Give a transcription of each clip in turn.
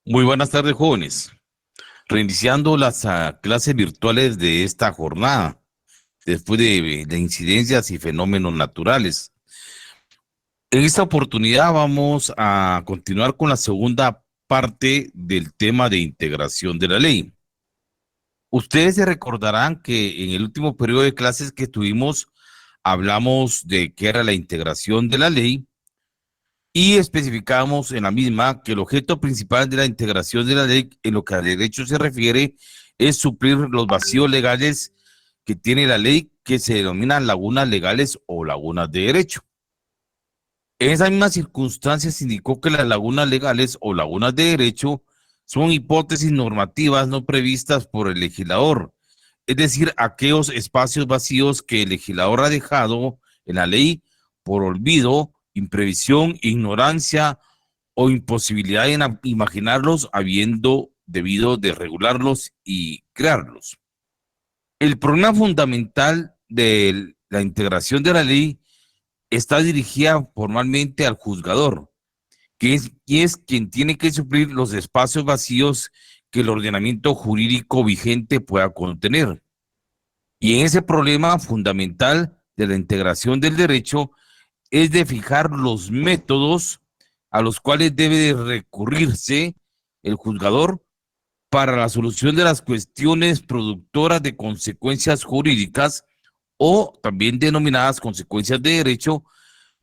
Muy buenas tardes, jóvenes. Reiniciando las clases virtuales de esta jornada, después de incidencias y fenómenos naturales. En esta oportunidad vamos a continuar con la segunda parte del tema de integración de la ley. Ustedes se recordarán que en el último periodo de clases que tuvimos, hablamos de qué era la integración de la ley y especificamos en la misma que el objeto principal de la integración de la ley en lo que al derecho se refiere es suplir los vacíos legales que tiene la ley que se denominan lagunas legales o lagunas de derecho. En esa misma circunstancia se indicó que las lagunas legales o lagunas de derecho son hipótesis normativas no previstas por el legislador, es decir, aquellos espacios vacíos que el legislador ha dejado en la ley por olvido, imprevisión, ignorancia o imposibilidad de imaginarlos habiendo debido de regularlos y crearlos. El problema fundamental de la integración de la ley está dirigida formalmente al juzgador, que es quien tiene que suplir los espacios vacíos que el ordenamiento jurídico vigente pueda contener. Y en ese problema fundamental de la integración del derecho es de fijar los métodos a los cuales debe de recurrirse el juzgador para la solución de las cuestiones productoras de consecuencias jurídicas o también denominadas consecuencias de derecho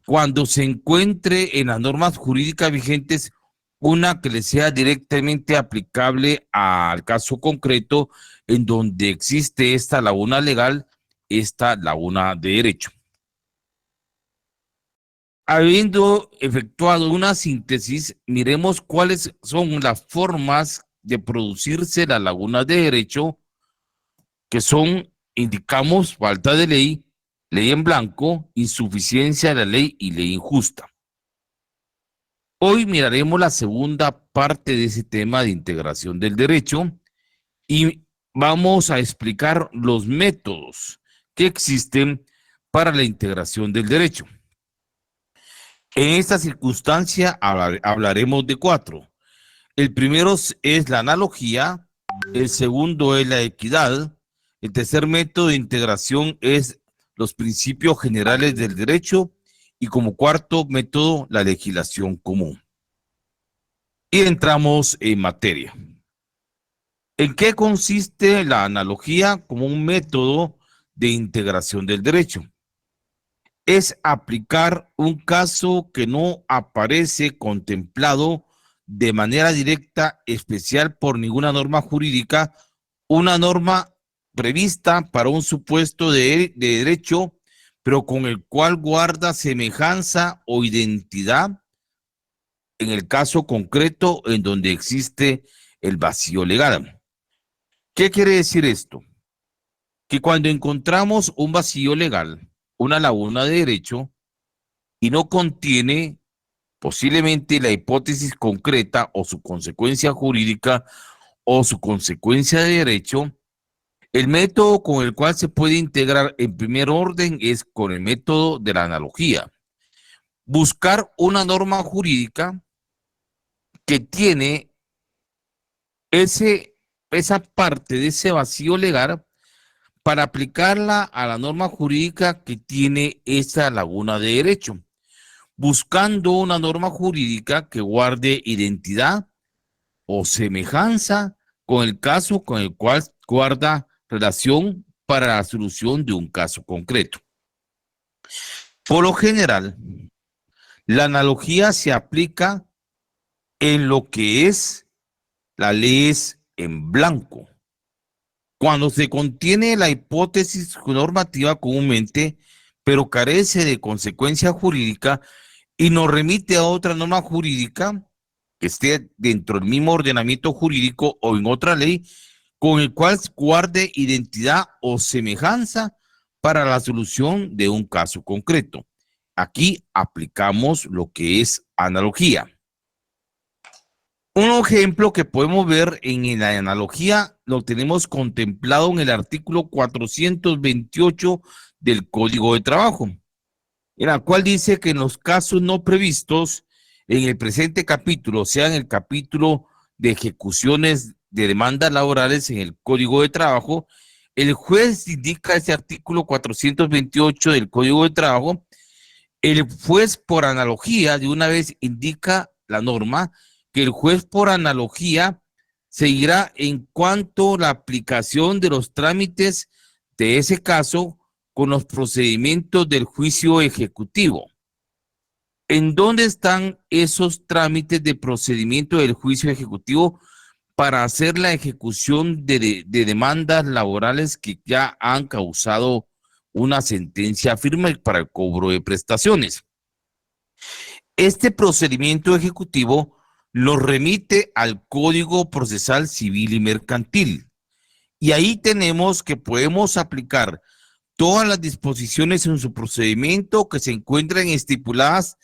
cuando se encuentre en las normas jurídicas vigentes una que le sea directamente aplicable al caso concreto en donde existe esta laguna legal, esta laguna de derecho. Habiendo efectuado una síntesis, miremos cuáles son las formas de producirse las lagunas de derecho, que son, indicamos, falta de ley, ley en blanco, insuficiencia de la ley y ley injusta. Hoy miraremos la segunda parte de ese tema de integración del derecho y vamos a explicar los métodos que existen para la integración del derecho. En esta circunstancia hablaremos de 4. El primero es la analogía, el segundo es la equidad, el tercer método de integración es los principios generales del derecho y como cuarto método la legislación común. Y entramos en materia. ¿En qué consiste la analogía como un método de integración del derecho? Es aplicar un caso que no aparece contemplado de manera directa, especial por ninguna norma jurídica, una norma prevista para un supuesto de derecho, pero con el cual guarda semejanza o identidad en el caso concreto en donde existe el vacío legal. ¿Qué quiere decir esto? Que cuando encontramos un vacío legal, una laguna de derecho, y no contiene posiblemente la hipótesis concreta o su consecuencia jurídica o su consecuencia de derecho, el método con el cual se puede integrar en primer orden es con el método de la analogía. Buscar una norma jurídica que tiene esa parte de ese vacío legal para aplicarla a la norma jurídica que tiene esa laguna de derecho, buscando una norma jurídica que guarde identidad o semejanza con el caso con el cual guarda relación para la solución de un caso concreto. Por lo general, la analogía se aplica en lo que es la ley en blanco. Cuando se contiene la hipótesis normativa comúnmente, pero carece de consecuencia jurídica y nos remite a otra norma jurídica que esté dentro del mismo ordenamiento jurídico o en otra ley, con el cual guarde identidad o semejanza para la solución de un caso concreto. Aquí aplicamos lo que es analogía. Un ejemplo que podemos ver en la analogía lo tenemos contemplado en el artículo 428 del Código de Trabajo, en la cual dice que en los casos no previstos en el presente capítulo, o sea, en el capítulo de ejecuciones de demandas laborales en el Código de Trabajo, el juez indica ese artículo 428 del Código de Trabajo. El juez por analogía de una vez indica la norma que el juez por analogía seguirá en cuanto a la aplicación de los trámites de ese caso con los procedimientos del juicio ejecutivo. ¿En dónde están esos trámites de procedimiento del juicio ejecutivo para hacer la ejecución de demandas laborales que ya han causado una sentencia firme para el cobro de prestaciones? Este procedimiento ejecutivo lo remite al Código Procesal Civil y Mercantil. Y ahí tenemos que podemos aplicar todas las disposiciones en su procedimiento que se encuentran estipuladas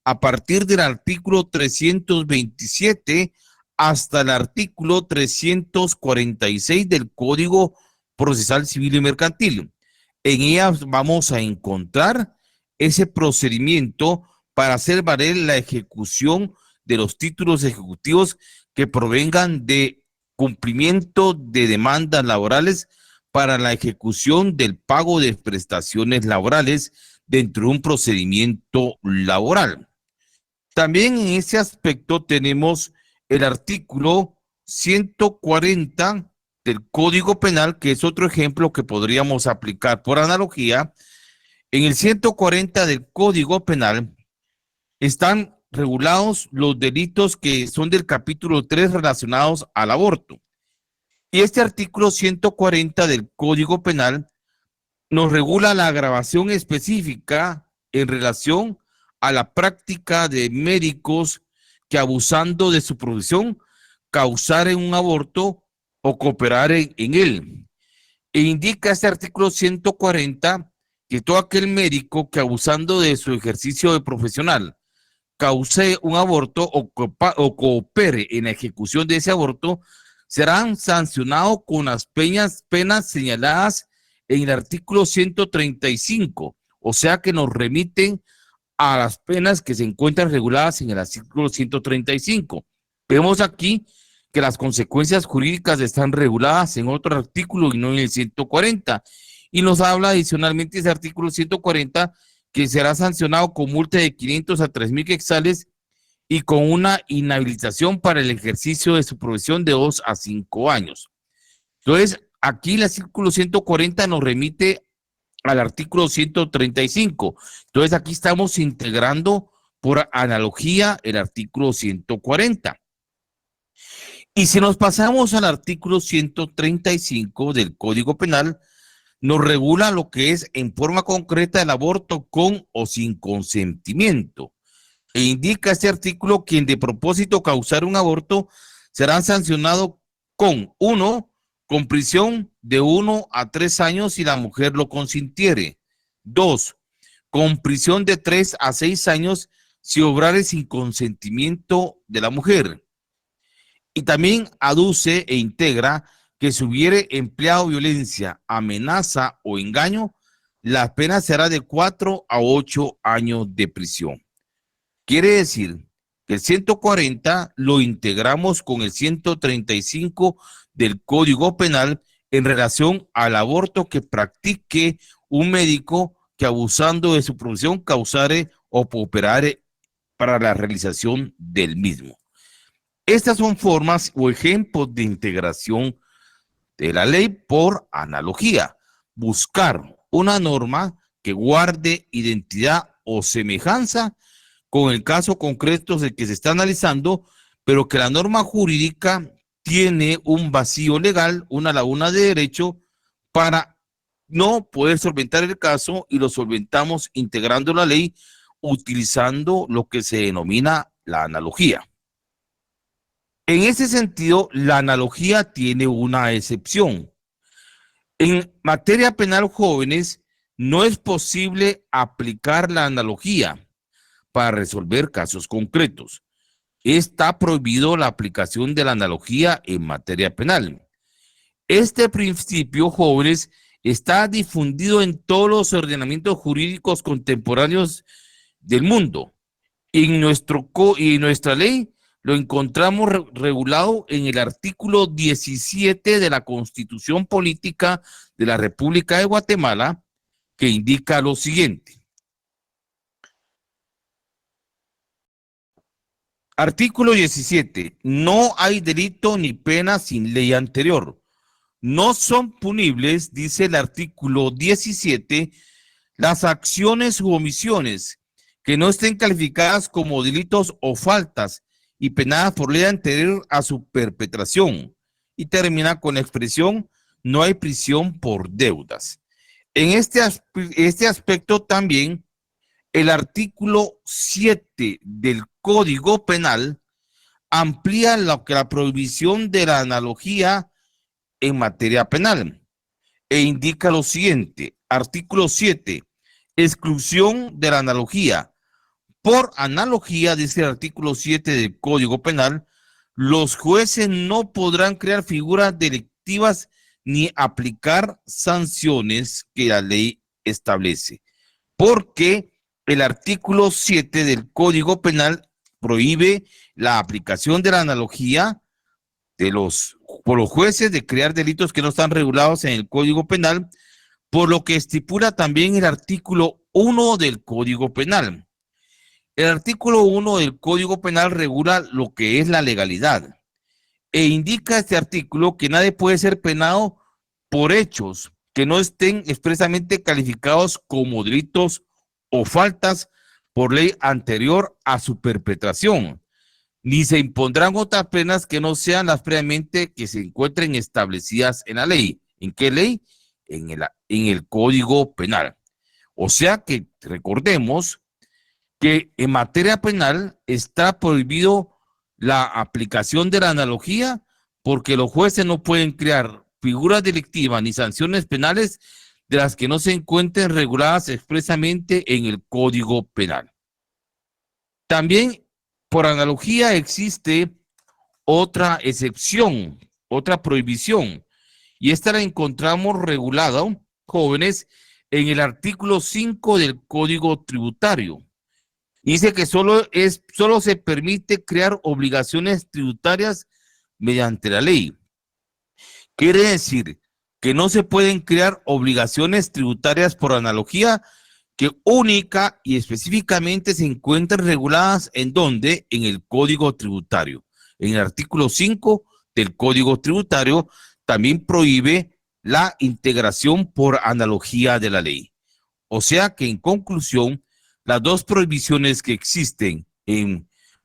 a partir del artículo 327 hasta el artículo 346 del Código Procesal Civil y Mercantil. En ellas vamos a encontrar ese procedimiento para hacer valer la ejecución de los títulos ejecutivos que provengan de cumplimiento de demandas laborales para la ejecución del pago de prestaciones laborales dentro de un procedimiento laboral. También en ese aspecto tenemos el artículo 140 del Código Penal, que es otro ejemplo que podríamos aplicar por analogía. En el 140 del Código Penal están regulados los delitos que son del capítulo 3 relacionados al aborto. Y este artículo 140 del Código Penal nos regula la agravación específica en relación a la práctica de médicos que abusando de su profesión causaren un aborto o cooperar en él. E indica este artículo 140 que todo aquel médico que abusando de su ejercicio de profesional cause un aborto o coopere en la ejecución de ese aborto serán sancionados con las penas señaladas en el artículo 135, o sea que nos remiten a las penas que se encuentran reguladas en el artículo 135. Vemos aquí que las consecuencias jurídicas están reguladas en otro artículo y no en el 140. Y nos habla adicionalmente ese artículo 140 que será sancionado con multa de 500 a 3,000 quetzales y con una inhabilitación para el ejercicio de su profesión de 2 a 5 años. Entonces, aquí el artículo 140 nos remite al artículo 135. Entonces, aquí estamos integrando por analogía el artículo 140. Y si nos pasamos al artículo 135 del Código Penal, nos regula lo que es en forma concreta el aborto con o sin consentimiento. E indica este artículo quien de propósito causar un aborto será sancionado con 1, con prisión de 1 a 3 años si la mujer lo consintiere. 2, con prisión de 3 a 6 años si obrare sin consentimiento de la mujer. Y también aduce e integra que si hubiere empleado violencia, amenaza o engaño, la pena será de 4 a 8 años de prisión. Quiere decir que el 140 lo integramos con el 135 del Código Penal en relación al aborto que practique un médico que abusando de su profesión causare o cooperare para la realización del mismo. Estas son formas o ejemplos de integración de la ley por analogía. Buscar una norma que guarde identidad o semejanza con el caso concreto del que se está analizando, pero que la norma jurídica tiene un vacío legal, una laguna de derecho para no poder solventar el caso y lo solventamos integrando la ley utilizando lo que se denomina la analogía. En ese sentido, la analogía tiene una excepción. En materia penal, jóvenes, no es posible aplicar la analogía para resolver casos concretos. Está prohibido la aplicación de la analogía en materia penal. Este principio, jóvenes, está difundido en todos los ordenamientos jurídicos contemporáneos del mundo. Y en nuestra ley lo encontramos regulado en el artículo 17 de la Constitución Política de la República de Guatemala, que indica lo siguiente. Artículo 17. No hay delito ni pena sin ley anterior. No son punibles, dice el artículo 17, las acciones u omisiones que no estén calificadas como delitos o faltas y penadas por ley anterior a su perpetración. Y termina con la expresión, no hay prisión por deudas. En este aspecto también, el artículo 7 del Código Penal amplía la prohibición de la analogía en materia penal e indica lo siguiente. Artículo 7, exclusión de la analogía. Por analogía, dice el artículo 7 del Código Penal, los jueces no podrán crear figuras delictivas ni aplicar sanciones que la ley establece, porque el artículo 7 del Código Penal prohíbe la aplicación de la analogía por los jueces de crear delitos que no están regulados en el Código Penal, por lo que estipula también el artículo 1 del Código Penal. El artículo 1 del Código Penal regula lo que es la legalidad e indica este artículo que nadie puede ser penado por hechos que no estén expresamente calificados como delitos o faltas por ley anterior a su perpetración, ni se impondrán otras penas que no sean las previamente que se encuentren establecidas en la ley. ¿En qué ley? En el Código Penal. O sea que recordemos que en materia penal está prohibido la aplicación de la analogía porque los jueces no pueden crear figuras delictivas ni sanciones penales de las que no se encuentren reguladas expresamente en el Código Penal. También, por analogía, existe otra excepción, otra prohibición, y esta la encontramos regulada, jóvenes, en el artículo 5 del Código Tributario. Dice que solo se permite crear obligaciones tributarias mediante la ley. Quiere decir que no se pueden crear obligaciones tributarias por analogía que única y específicamente se encuentran reguladas en donde, en el Código Tributario. En el artículo 5 del Código Tributario también prohíbe la integración por analogía de la ley. O sea que en conclusión, las dos prohibiciones que existen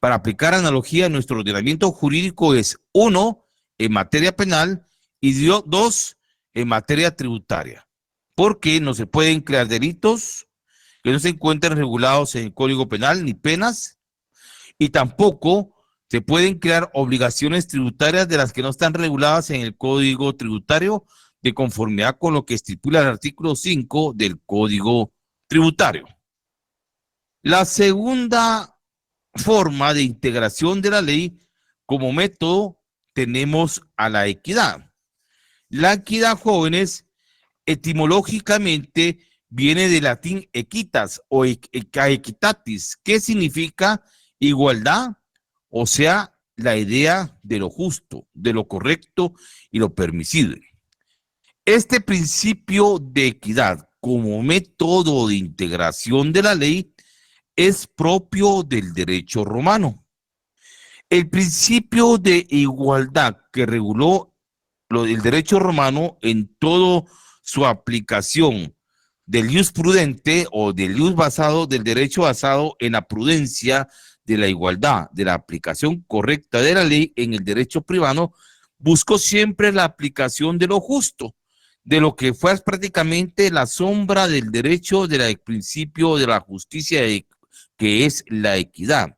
para aplicar analogía en nuestro ordenamiento jurídico es uno, en materia penal y dos, en materia tributaria. Porque no se pueden crear delitos que no se encuentren regulados en el Código Penal ni penas, y tampoco se pueden crear obligaciones tributarias de las que no están reguladas en el Código Tributario de conformidad con lo que estipula el artículo 5 del Código Tributario. La segunda forma de integración de la ley como método tenemos a la equidad. La equidad, jóvenes, etimológicamente viene del latín equitas o equitatis, que significa igualdad, o sea, la idea de lo justo, de lo correcto y lo permisible. Este principio de equidad como método de integración de la ley es propio del derecho romano. El principio de igualdad que reguló el derecho romano en toda su aplicación del ius prudente o del ius basado, del derecho basado en la prudencia, de la igualdad, de la aplicación correcta de la ley en el derecho privado, buscó siempre la aplicación de lo justo, de lo que fue prácticamente la sombra del derecho del principio de la justicia, que es la equidad,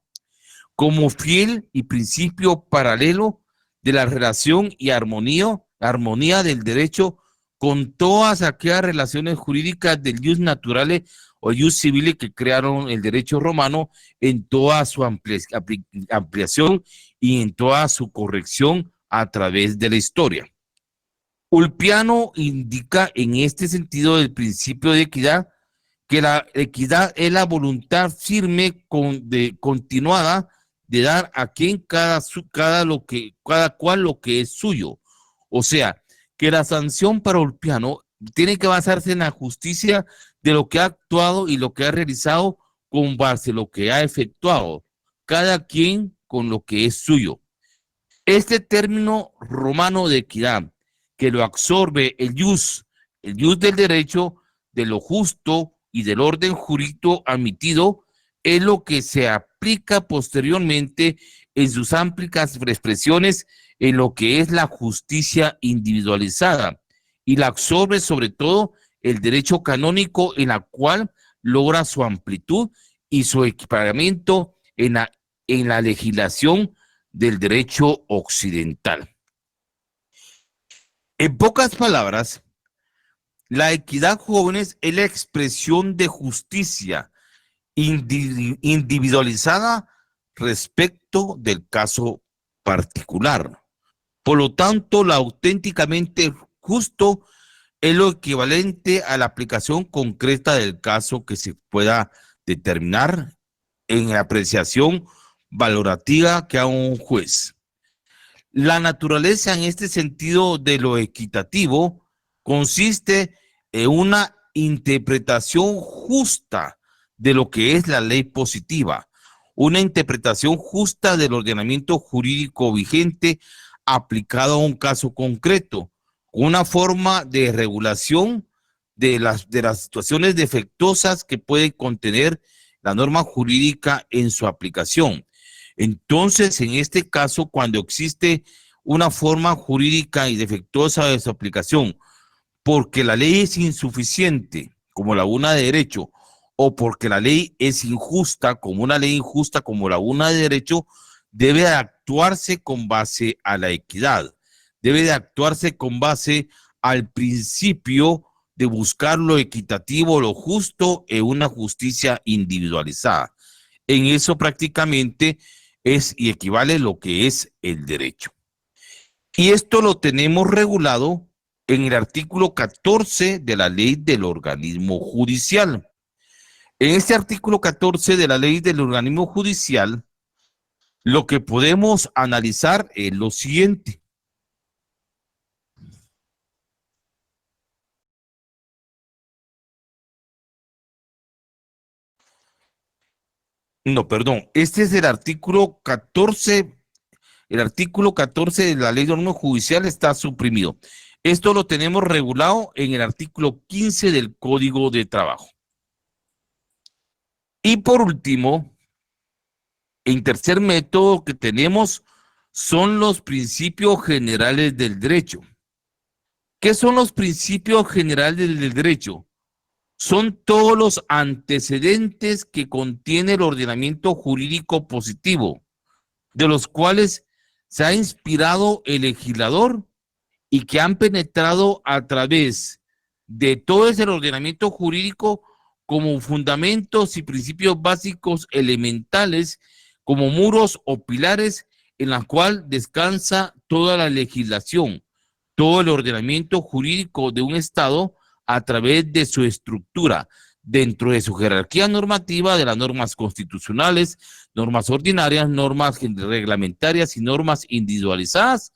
como fiel y principio paralelo de la relación y armonía del derecho con todas aquellas relaciones jurídicas del ius naturale o ius civile que crearon el derecho romano en toda su ampliación y en toda su corrección a través de la historia. Ulpiano indica en este sentido del principio de equidad que la equidad es la voluntad firme continuada de dar a quien cada cual lo que es suyo. O sea, que la sanción para Ulpiano tiene que basarse en la justicia de lo que ha actuado y lo que ha realizado con base en lo que ha efectuado, cada quien con lo que es suyo. Este término romano de equidad, que lo absorbe el jus del derecho, de lo justo y del orden jurídico admitido, es lo que se aplica posteriormente en sus amplias expresiones en lo que es la justicia individualizada y la absorbe sobre todo el derecho canónico en la cual logra su amplitud y su equiparamiento en la legislación del derecho occidental. En pocas palabras, la equidad, jóvenes, es la expresión de justicia individualizada respecto del caso particular. Por lo tanto, lo auténticamente justo es lo equivalente a la aplicación concreta del caso que se pueda determinar en la apreciación valorativa que haga un juez. La naturaleza en este sentido de lo equitativo consiste en una interpretación justa de lo que es la ley positiva, una interpretación justa del ordenamiento jurídico vigente aplicado a un caso concreto, una forma de regulación de las situaciones defectuosas que puede contener la norma jurídica en su aplicación. Entonces, en este caso, cuando existe una forma jurídica y defectuosa de su aplicación, porque la ley es insuficiente, como la una de derecho, o porque la ley es injusta, como una ley injusta, como la una de derecho, debe de actuarse con base a la equidad, debe de actuarse con base al principio de buscar lo equitativo, lo justo en una justicia individualizada. En eso prácticamente es y equivale lo que es el derecho. Y esto lo tenemos regulado en el artículo 14 de la ley del organismo judicial. En este artículo 14 de la ley del organismo judicial, lo que podemos analizar es lo siguiente. No, perdón, este es el artículo 14 de la ley del organismo judicial está suprimido. Esto lo tenemos regulado en el artículo 15 del Código de Trabajo. Y por último, en tercer método que tenemos son los principios generales del derecho. ¿Qué son los principios generales del derecho? Son todos los antecedentes que contiene el ordenamiento jurídico positivo, de los cuales se ha inspirado el legislador y que han penetrado a través de todo ese ordenamiento jurídico como fundamentos y principios básicos elementales, como muros o pilares en la cual descansa toda la legislación, todo el ordenamiento jurídico de un Estado a través de su estructura, dentro de su jerarquía normativa, de las normas constitucionales, normas ordinarias, normas reglamentarias y normas individualizadas,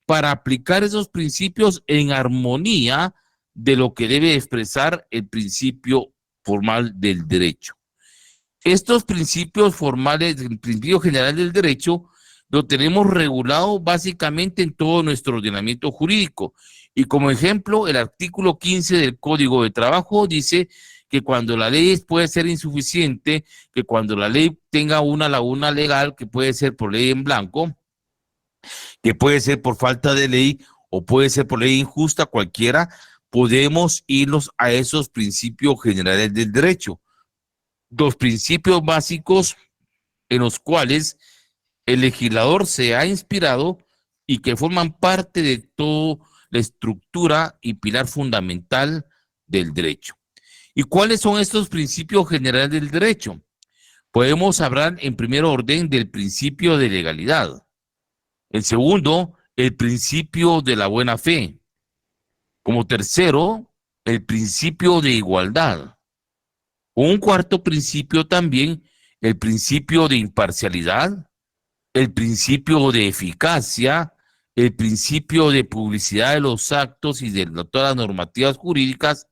para aplicar esos principios en armonía de lo que debe expresar el principio formal del derecho. Estos principios formales, el principio general del derecho, lo tenemos regulado básicamente en todo nuestro ordenamiento jurídico. Y como ejemplo, el artículo 15 del Código de Trabajo dice que cuando la ley puede ser insuficiente, que cuando la ley tenga una laguna legal, que puede ser por ley en blanco, que puede ser por falta de ley o puede ser por ley injusta, cualquiera, podemos irnos a esos principios generales del derecho. Los principios básicos en los cuales el legislador se ha inspirado y que forman parte de toda la estructura y pilar fundamental del derecho. ¿Y cuáles son estos principios generales del derecho? Podemos hablar en primer orden del principio de legalidad. El segundo, el principio de la buena fe. Como tercero, el principio de igualdad. Un cuarto principio también, el principio de imparcialidad, el principio de eficacia, el principio de publicidad de los actos y de todas las normativas jurídicas,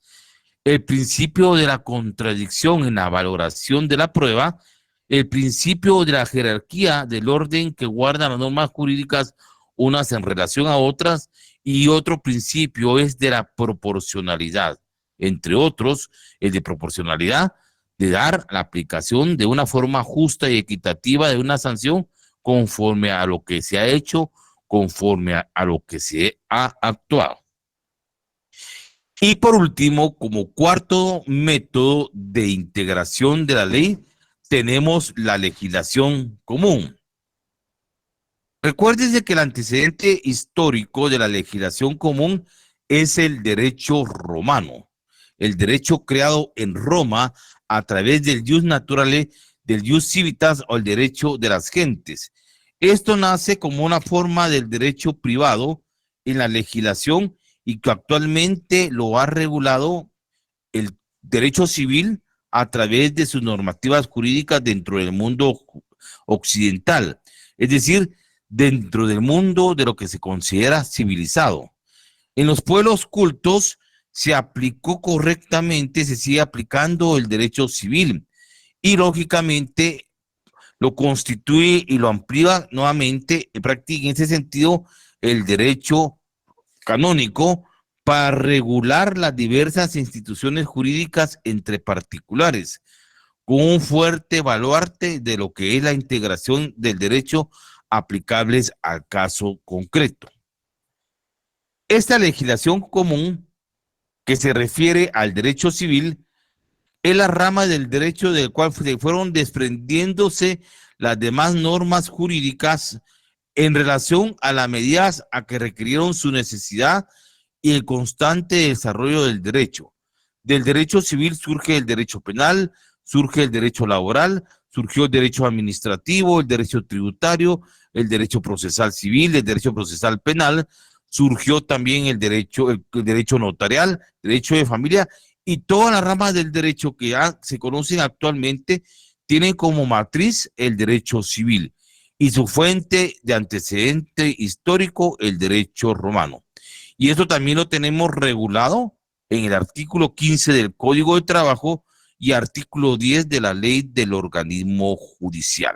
el principio de la contradicción en la valoración de la prueba, el principio de la jerarquía del orden que guardan las normas jurídicas unas en relación a otras, y otro principio es de la proporcionalidad, entre otros, el de proporcionalidad, de dar la aplicación de una forma justa y equitativa de una sanción conforme a lo que se ha hecho, conforme a lo que se ha actuado. Y por último, como cuarto método de integración de la ley, tenemos la legislación común. Recuérdese que el antecedente histórico de la legislación común es el derecho romano, el derecho creado en Roma a través del jus naturale, del jus civitas o el derecho de las gentes. Esto nace como una forma del derecho privado en la legislación y que actualmente lo ha regulado el derecho civil a través de sus normativas jurídicas dentro del mundo occidental, es decir, dentro del mundo de lo que se considera civilizado. En los pueblos cultos se aplicó correctamente, se sigue aplicando el derecho civil y lógicamente lo constituye y lo amplía nuevamente, en ese sentido, el derecho canónico para regular las diversas instituciones jurídicas entre particulares, con un fuerte baluarte de lo que es la integración del derecho aplicables al caso concreto. Esta legislación común que se refiere al derecho civil es la rama del derecho del cual se fueron desprendiéndose las demás normas jurídicas en relación a las medidas a que requirieron su necesidad y el constante desarrollo del derecho. Del derecho civil surge el derecho penal, surge el derecho laboral, surgió el derecho administrativo, el derecho tributario, el derecho procesal civil, el derecho procesal penal, surgió también el derecho notarial, derecho de familia, y todas las ramas del derecho que ya se conocen actualmente tienen como matriz el derecho civil y su fuente de antecedente histórico el derecho romano. Y esto también lo tenemos regulado en el artículo 15 del Código de Trabajo y artículo 10 de la Ley del Organismo Judicial.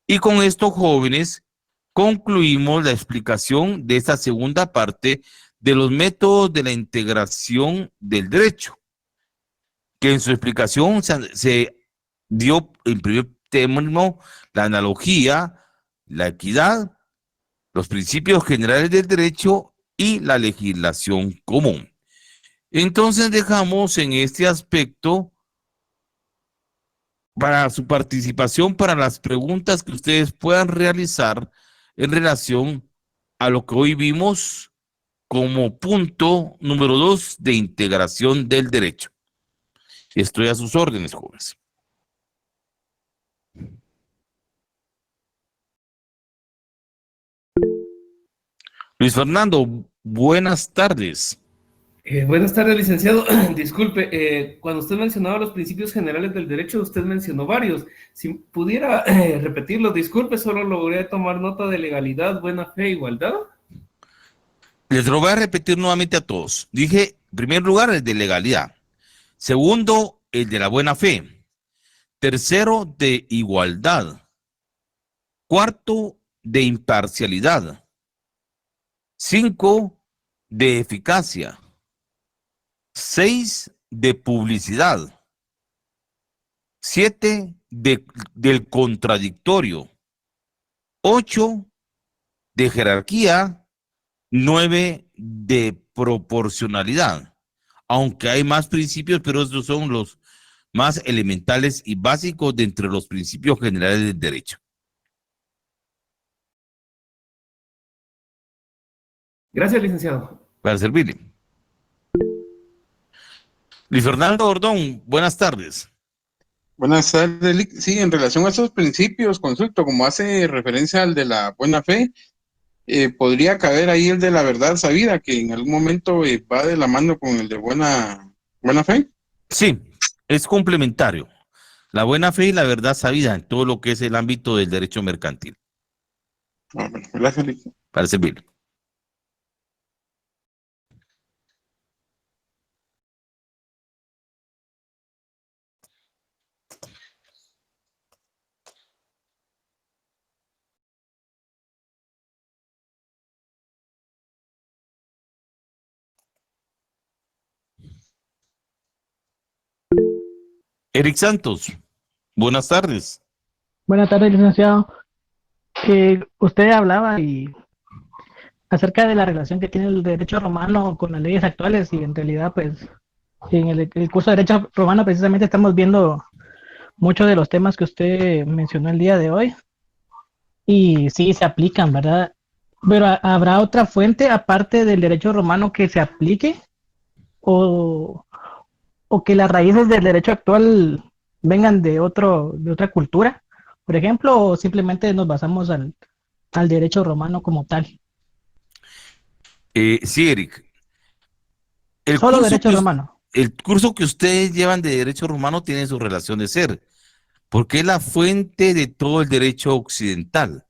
Y con esto, jóvenes, concluimos la explicación de esta segunda parte de los métodos de la integración del derecho, que en su explicación se dio en primer término la analogía, la equidad, los principios generales del derecho y la legislación común. Entonces dejamos en este aspecto para su participación, para las preguntas que ustedes puedan realizar en relación a lo que hoy vimos como punto número 2 de integración del derecho. Estoy a sus órdenes, jóvenes. Luis Fernando, buenas tardes. Buenas tardes, licenciado. Disculpe, cuando usted mencionaba los principios generales del derecho, usted mencionó varios. Si pudiera repetirlos, disculpe, solo logré tomar nota de legalidad, buena fe, igualdad. Les lo voy a repetir nuevamente a todos. Dije, en primer lugar, el de legalidad. Segundo, el de la buena fe. Tercero, de igualdad. Cuarto, de imparcialidad. 5, de eficacia. 6, de publicidad. 7, del contradictorio. 8, de jerarquía. 9, de proporcionalidad. Aunque hay más principios, pero estos son los más elementales y básicos de entre los principios generales del derecho. Gracias, licenciado. Para servirle. Luis Fernando Ordón, buenas tardes. Buenas tardes. Sí, en relación a esos principios, consulto, como hace referencia al de la buena fe, podría caber ahí el de la verdad sabida, que en algún momento va de la mano con el de buena fe. Sí, Es complementario. La buena fe y la verdad sabida en todo lo que es el ámbito del derecho mercantil. Bueno, gracias, Lic. Para servirle. Eric Santos, buenas tardes. Buenas tardes, licenciado. Usted hablaba acerca de la relación que tiene el derecho romano con las leyes actuales y en realidad, pues, en el curso de derecho romano precisamente estamos viendo muchos de los temas que usted mencionó el día de hoy y sí se aplican, ¿verdad? Pero ¿habrá otra fuente aparte del derecho romano que se aplique o, o que las raíces del derecho actual vengan de otra cultura, por ejemplo, o simplemente nos basamos al derecho romano como tal? Sí, Eric, el Solo curso derecho que, romano. el curso que ustedes llevan de derecho romano tiene su relación de ser, porque es la fuente de todo el derecho occidental.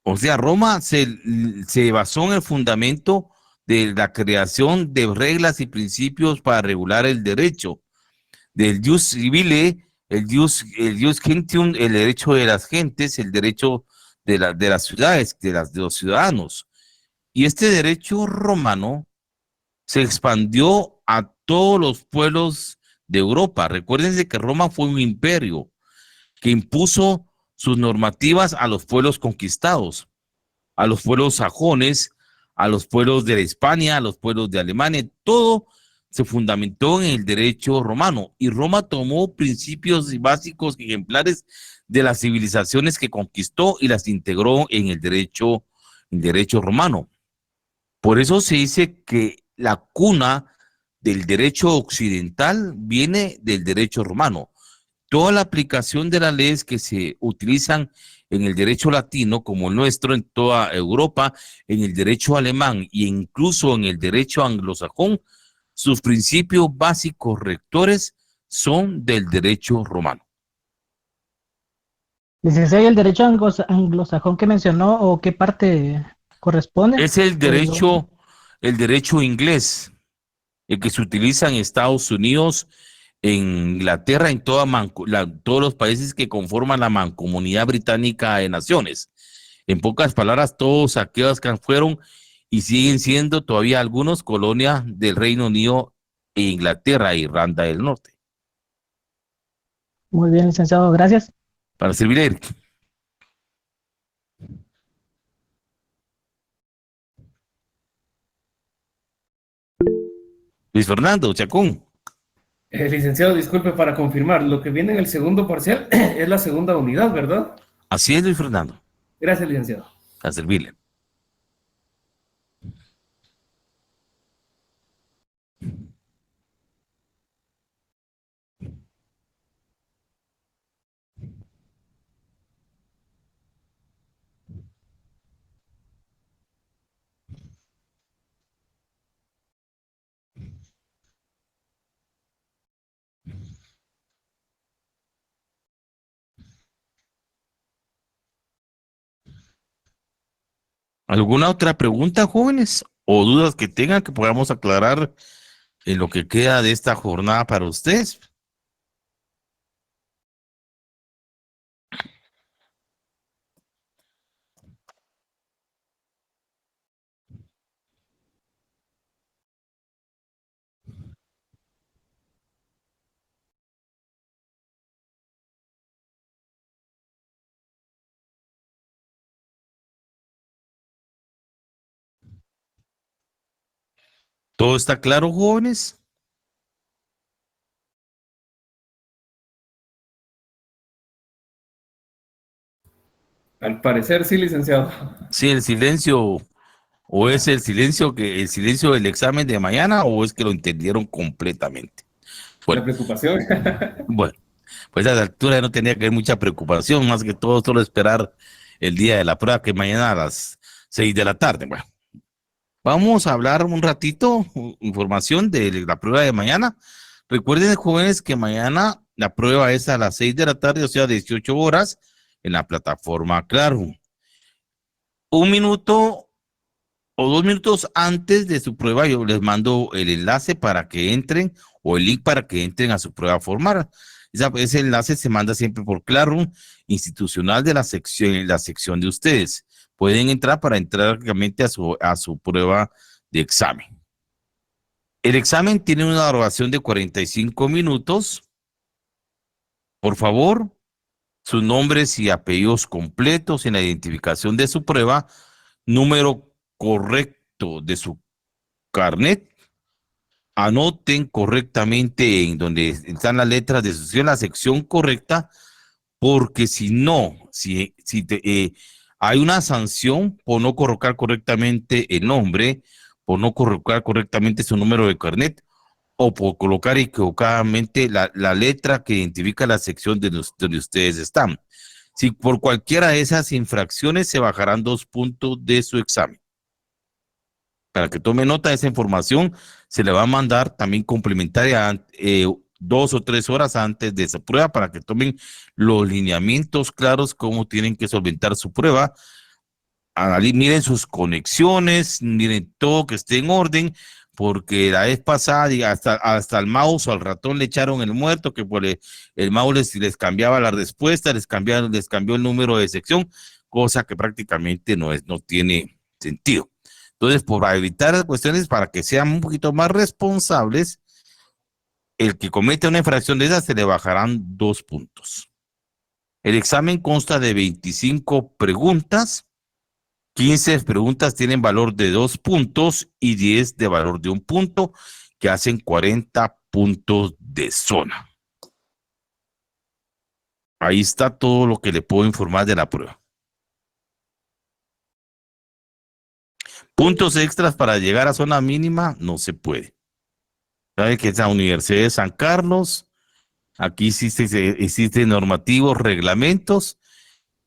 O sea, Roma se basó en el fundamento de la creación de reglas y principios para regular el derecho, del jus civile, el jus gentium, el derecho de las gentes, el derecho de las ciudades, de los ciudadanos. Y este derecho romano se expandió a todos los pueblos de Europa. Recuérdense que Roma fue un imperio que impuso sus normativas a los pueblos conquistados, a los pueblos sajones, a los pueblos de España, a los pueblos de Alemania. Todo se fundamentó en el derecho romano y Roma tomó principios básicos ejemplares de las civilizaciones que conquistó y las integró en el derecho romano. Por eso se dice que la cuna del derecho occidental viene del derecho romano. Toda la aplicación de las leyes que se utilizan en el derecho latino, como el nuestro, en toda Europa, en el derecho alemán e incluso en el derecho anglosajón, sus principios básicos rectores son del derecho romano. Licenciado, ¿y el derecho anglosajón que mencionó o qué parte corresponde? Es el derecho inglés, el que se utiliza en Estados Unidos, en Inglaterra, en todos los países que conforman la mancomunidad británica de naciones. En pocas palabras, todos aquellos que fueron y siguen siendo todavía algunos colonia del Reino Unido e Inglaterra e Irlanda del Norte. Muy bien, licenciado, gracias. Para servir, Eric. Luis Fernando Chacón. Licenciado, disculpe para confirmar, lo que viene en el segundo parcial es la segunda unidad, ¿verdad? Así es, Luis Fernando. Gracias, licenciado. A servirle. ¿Alguna otra pregunta, jóvenes? ¿O dudas que tengan que podamos aclarar en lo que queda de esta jornada para ustedes? ¿Todo está claro, jóvenes? Al parecer sí, licenciado. Sí, el silencio, o es el silencio del examen de mañana, o es que lo entendieron completamente. La Bueno, preocupación. bueno, pues a la altura no tenía que haber mucha preocupación, más que todo solo esperar el día de la prueba, que mañana a las 6 de la tarde. Bueno, vamos a hablar un ratito, información de la prueba de mañana. Recuerden, jóvenes, que mañana la prueba es a las 6 de la tarde, o sea, 18 horas, en la plataforma Claro. 1 minuto o 2 minutos antes de su prueba, yo les mando el enlace para que entren o el link para que entren a su prueba formal. Ese enlace se manda siempre por Claro, institucional de la sección de ustedes. Pueden entrar para entrar rápidamente a su prueba de examen. El examen tiene una duración de 45 minutos. Por favor, sus nombres y apellidos completos en la identificación de su prueba, número correcto de su carnet. Anoten correctamente en donde están las letras de su la sección correcta, porque si no, hay una sanción por no colocar correctamente el nombre, por no colocar correctamente su número de carnet o por colocar equivocadamente la letra que identifica la sección donde ustedes están. Si por cualquiera de esas infracciones se bajarán 2 puntos de su examen. Para que tome nota de esa información, se le va a mandar también complementaria 2 o 3 horas antes de esa prueba para que tomen los lineamientos claros cómo tienen que solventar su prueba. Miren sus conexiones, miren todo que esté en orden, porque la vez pasada hasta el mouse o al ratón le echaron el muerto, que por el mouse les cambiaba la respuesta, les cambió el número de sección, cosa que prácticamente no tiene sentido. Entonces, para evitar cuestiones, para que sean un poquito más responsables, el que comete una infracción de esas se le bajarán 2 puntos. El examen consta de 25 preguntas. 15 preguntas tienen valor de 2 puntos y 10 de valor de 1 punto, que hacen 40 puntos de zona. Ahí está todo lo que le puedo informar de la prueba. Puntos extras para llegar a zona mínima no se puede. Sabe que es la Universidad de San Carlos, aquí existen normativos, reglamentos,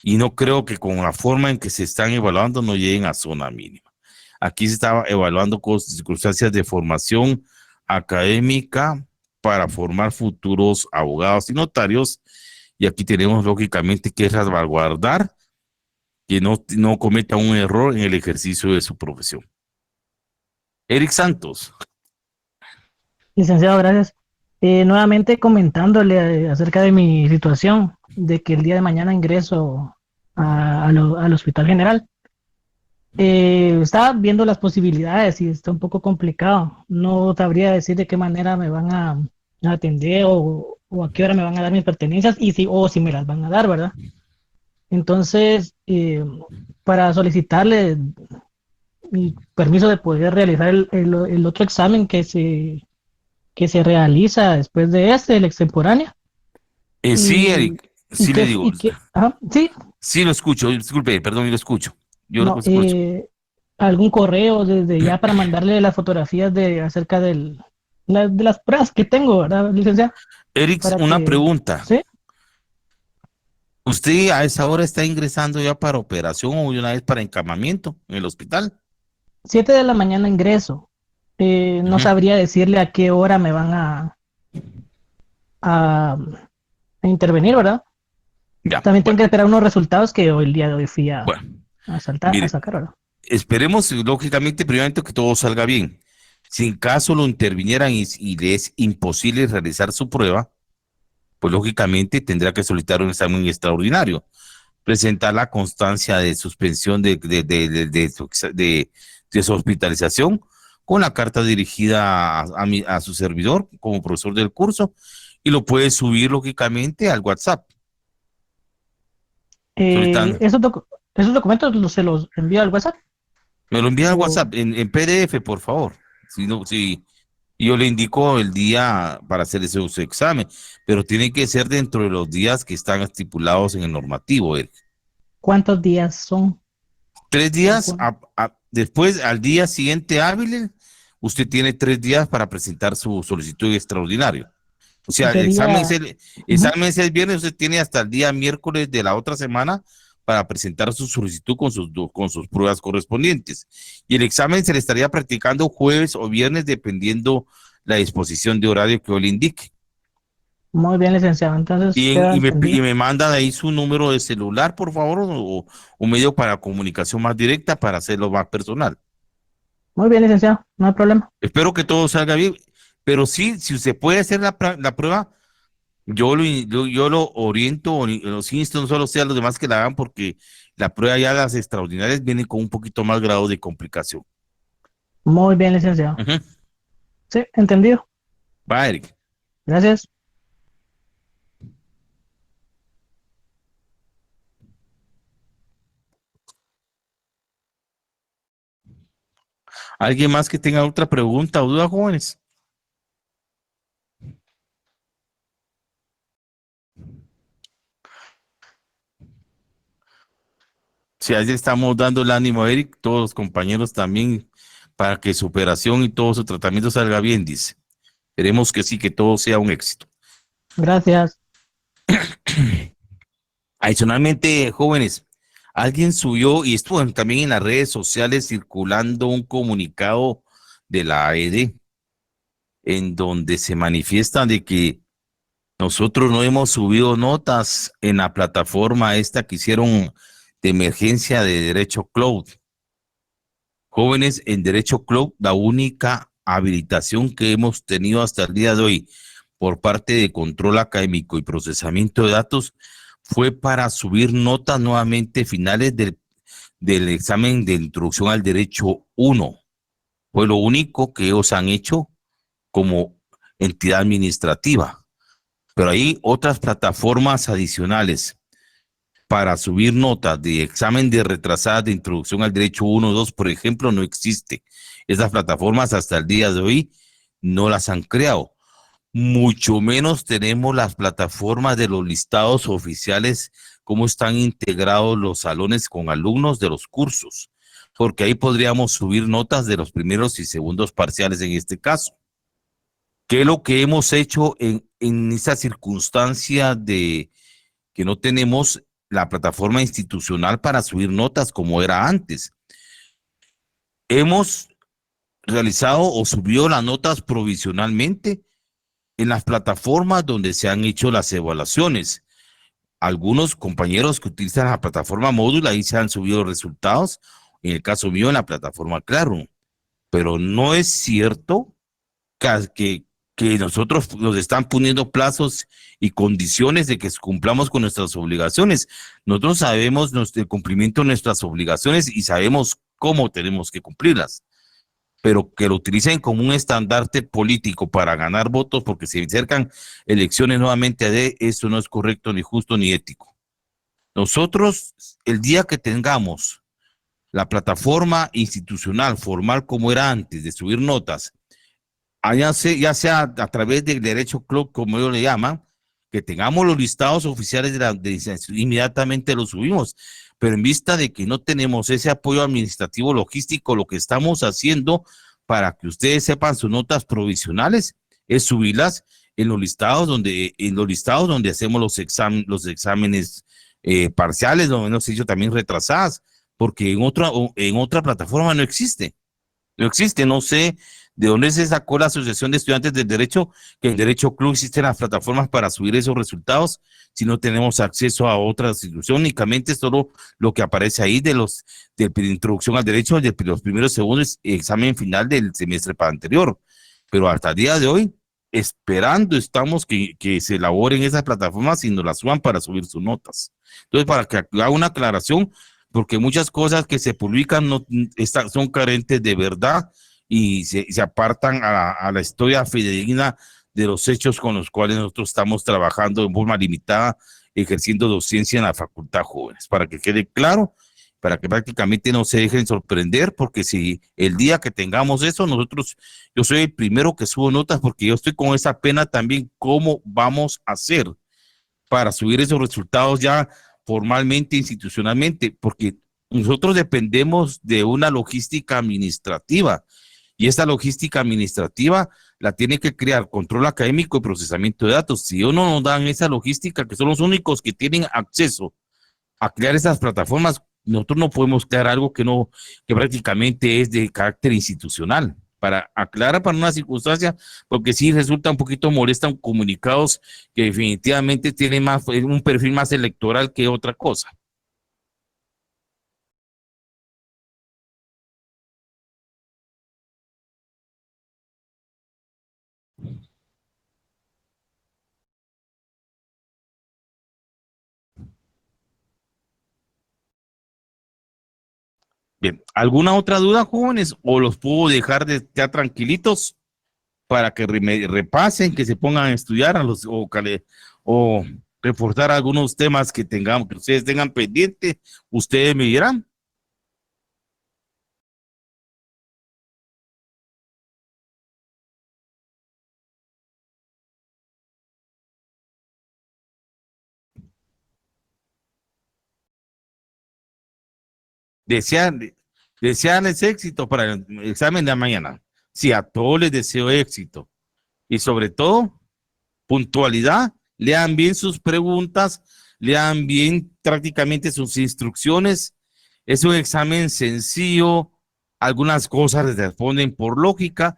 y no creo que con la forma en que se están evaluando no lleguen a zona mínima. Aquí se estaba evaluando circunstancias de formación académica para formar futuros abogados y notarios, y aquí tenemos lógicamente que salvaguardar que no cometa un error en el ejercicio de su profesión. Eric Santos. Licenciado, gracias. Nuevamente comentándole acerca de mi situación, de que el día de mañana ingreso al Hospital General. Estaba viendo las posibilidades y está un poco complicado. No sabría decir de qué manera me van a atender o a qué hora me van a dar mis pertenencias y si me las van a dar, ¿verdad? Entonces, para solicitarle mi permiso de poder realizar el otro examen que se realiza después de el extemporáneo. Sí, Eric, sí le digo. Sí. Sí, lo escucho, disculpe, perdón, yo lo escucho. Yo No, lo escucho. algún correo desde ya para mandarle las fotografías acerca de las pruebas que tengo, ¿verdad, licenciado? Eric, una pregunta. ¿Sí? ¿Usted a esa hora está ingresando ya para operación o una vez para encamamiento en el hospital? 7 de la mañana ingreso. No sabría decirle a qué hora me van a intervenir, ¿verdad? Ya, También tengo que esperar unos resultados que hoy el día de hoy fui a mire, sacar, ¿verdad? Esperemos, lógicamente, primeramente que todo salga bien. Si en caso lo intervinieran y le es imposible realizar su prueba, pues lógicamente tendrá que solicitar un examen extraordinario, presentar la constancia de suspensión de su hospitalización con la carta dirigida a su servidor como profesor del curso y lo puede subir lógicamente al WhatsApp. Esos documentos se los envío al WhatsApp. Me lo envía al WhatsApp en PDF, por favor. Si yo le indico el día para hacer su examen, pero tiene que ser dentro de los días que están estipulados en el normativo, Eric. ¿Cuántos días son? 3 días, después al día siguiente hábil, usted tiene 3 días para presentar su solicitud extraordinario. O sea, el examen es el viernes, usted tiene hasta el día miércoles de la otra semana para presentar su solicitud con sus pruebas correspondientes. Y el examen se le estaría practicando jueves o viernes, dependiendo la disposición de horario que yo le indique. Muy bien, licenciado. Entonces, Y, queda y entendido. me manda de ahí su número de celular, por favor, o un medio para comunicación más directa para hacerlo más personal. Muy bien, licenciado. No hay problema. Espero que todo salga bien, pero sí, si usted puede hacer la prueba, yo lo oriento o los insto, no solo sea a los demás que la hagan, porque la prueba ya las extraordinarias vienen con un poquito más grado de complicación. Muy bien, licenciado. Ujú. Sí, entendido. Va, Eric. Gracias. ¿Alguien más que tenga otra pregunta o duda, jóvenes? Si a él estamos dando el ánimo a Eric, todos los compañeros también, para que su operación y todo su tratamiento salga bien, dice. Queremos que sí, que todo sea un éxito. Gracias. Adicionalmente, jóvenes, alguien subió y estuvo también en las redes sociales circulando un comunicado de la AED en donde se manifiesta de que nosotros no hemos subido notas en la plataforma esta que hicieron de emergencia de Derecho Cloud. Jóvenes, en Derecho Cloud, la única habilitación que hemos tenido hasta el día de hoy por parte de control académico y procesamiento de datos fue para subir notas nuevamente finales del examen de introducción al derecho 1. Fue lo único que ellos han hecho como entidad administrativa. Pero hay otras plataformas adicionales para subir notas de examen de retrasadas de introducción al derecho 1 o 2, por ejemplo, no existe. Esas plataformas hasta el día de hoy no las han creado. Mucho menos tenemos las plataformas de los listados oficiales, cómo están integrados los salones con alumnos de los cursos, porque ahí podríamos subir notas de los primeros y segundos parciales en este caso. ¿Qué es lo que hemos hecho en esa circunstancia de que no tenemos la plataforma institucional para subir notas como era antes? Hemos realizado o subido las notas provisionalmente en las plataformas donde se han hecho las evaluaciones. Algunos compañeros que utilizan la plataforma Módula, ahí se han subido resultados, en el caso mío en la plataforma Claro, pero no es cierto que nosotros nos están poniendo plazos y condiciones de que cumplamos con nuestras obligaciones. Nosotros sabemos el cumplimiento de nuestras obligaciones y sabemos cómo tenemos que cumplirlas, pero que lo utilicen como un estandarte político para ganar votos porque se acercan elecciones nuevamente de eso no es correcto, ni justo, ni ético. Nosotros, el día que tengamos la plataforma institucional formal como era antes de subir notas, ya sea a través del derecho club, como ellos le llaman, que tengamos los listados oficiales de licencia, inmediatamente los subimos. Pero en vista de que no tenemos ese apoyo administrativo logístico, lo que estamos haciendo para que ustedes sepan sus notas provisionales es subirlas en los listados donde hacemos los exámenes parciales, donde hemos hecho también retrasadas, porque en otra plataforma no existe. No existe, no sé de dónde se sacó la Asociación de Estudiantes del Derecho, que en Derecho Club existen las plataformas para subir esos resultados, si no tenemos acceso a otra institución, únicamente solo lo que aparece ahí de introducción al derecho, de los primeros segundos, examen final del semestre anterior. Pero hasta el día de hoy, esperando estamos que se elaboren esas plataformas y nos las suban para subir sus notas. Entonces, para que haga una aclaración, porque muchas cosas que se publican son carentes de verdad y se apartan a la historia fidedigna de los hechos con los cuales nosotros estamos trabajando en forma limitada, ejerciendo docencia en la Facultad Jóvenes, para que quede claro, para que prácticamente no se dejen sorprender, porque si el día que tengamos eso, yo soy el primero que subo notas, porque yo estoy con esa pena también, cómo vamos a hacer para subir esos resultados ya formalmente, institucionalmente, porque nosotros dependemos de una logística administrativa y esta logística administrativa la tiene que crear control académico y procesamiento de datos. Si ellos no nos dan esa logística, que son los únicos que tienen acceso a crear esas plataformas, nosotros no podemos crear algo que prácticamente es de carácter institucional. para aclarar para una circunstancia, porque sí resulta un poquito molesta comunicados que definitivamente tienen más, un perfil más electoral que otra cosa. Bien, ¿alguna otra duda, jóvenes? ¿O los puedo dejar ya tranquilitos para que repasen, que se pongan a estudiar o reforzar algunos temas que ustedes tengan pendiente? Ustedes me dirán. Desean, desearles éxito para el examen de mañana. Sí, a todos les deseo éxito. Y sobre todo, puntualidad, lean bien sus preguntas, lean bien prácticamente sus instrucciones. Es un examen sencillo, algunas cosas les responden por lógica,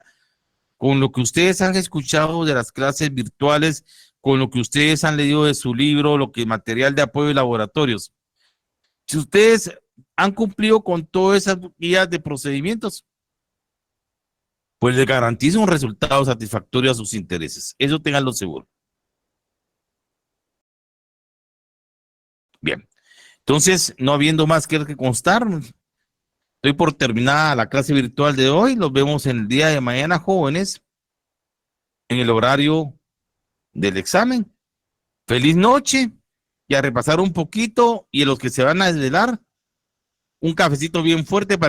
con lo que ustedes han escuchado de las clases virtuales, con lo que ustedes han leído de su libro, lo que material de apoyo de laboratorios. Si ustedes han cumplido con todas esas guías de procedimientos, pues les garantizo un resultado satisfactorio a sus intereses. Eso tenganlo seguro. Bien, entonces, no habiendo más que constar, estoy por terminada la clase virtual de hoy. Los vemos en el día de mañana, jóvenes, en el horario del examen. Feliz noche y a repasar un poquito, y a los que se van a desvelar, un cafecito bien fuerte para